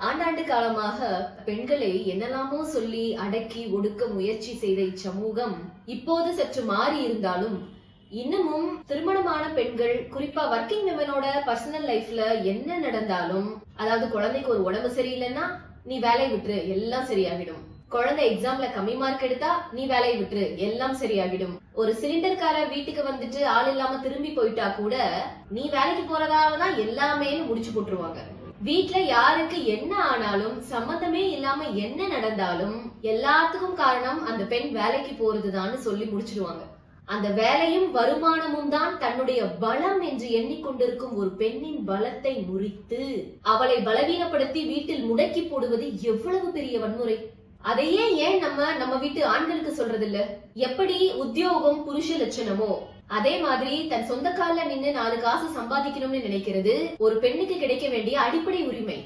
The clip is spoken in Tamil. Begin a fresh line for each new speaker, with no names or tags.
ஆண்டாண்டு காலமாக பெண்களை என்னெல்லாமோ சொல்லி அடக்கி ஒடுக்க முயற்சி செய்த இச்சமூகம் இப்போது சற்று மாறி இருந்தாலும் இன்னமும் திருமணமான பெண்கள், குறிப்பா ஒர்க்கிங் விமனோட பர்சனல் லைஃப்ல என்ன நடந்தாலும், அதாவது குழந்தைக்கு ஒரு உடம்பு சரியில்லைன்னா நீ வேலையை விட்டுரு எல்லாம் சரியாகிடும், குழந்தை எக்ஸாம்ல கம்மி மார்க் எடுத்தா நீ வேலையை விட்டுரு எல்லாம் சரியாகிடும், ஒரு சிலிண்டர்கார வீட்டுக்கு வந்துட்டு ஆள் இல்லாம திரும்பி போயிட்டா கூட நீ வேலைக்கு போறதாலதான் எல்லாமே முடிச்சு போட்டுருவாங்க. வீட்ல யாருக்கு என்ன ஆனாலும், சம்பந்தமே இல்லாம என்ன நடந்தாலும் எல்லாத்துக்கும் காரணம் அந்த பெண் வேலைக்கு போறதுதான்னு சொல்லி முடிச்சிடுவாங்க. அந்த வேலையும் வருமானமும் தான் தன்னுடைய பலம் என்று எண்ணிக்கொண்டிருக்கும் ஒரு பெண்ணின் பலத்தை முறித்து அவளை பலவீனப்படுத்தி வீட்டில் முடக்கி போடுவது எவ்வளவு பெரிய வன்முறை. அதையே ஏன் நம்ம வீட்டு ஆண்களுக்கு சொல்றது இல்ல? எப்படி உத்தியோகம் புருஷ லட்சணமோ அதே மாதிரி தன் சொந்த கால்ல நின்னு 4 காசு சம்பாதிக்கணும்னு நினைக்கிறது ஒரு பெண்ணுக்கு கிடைக்க வேண்டிய அடிப்படை உரிமை.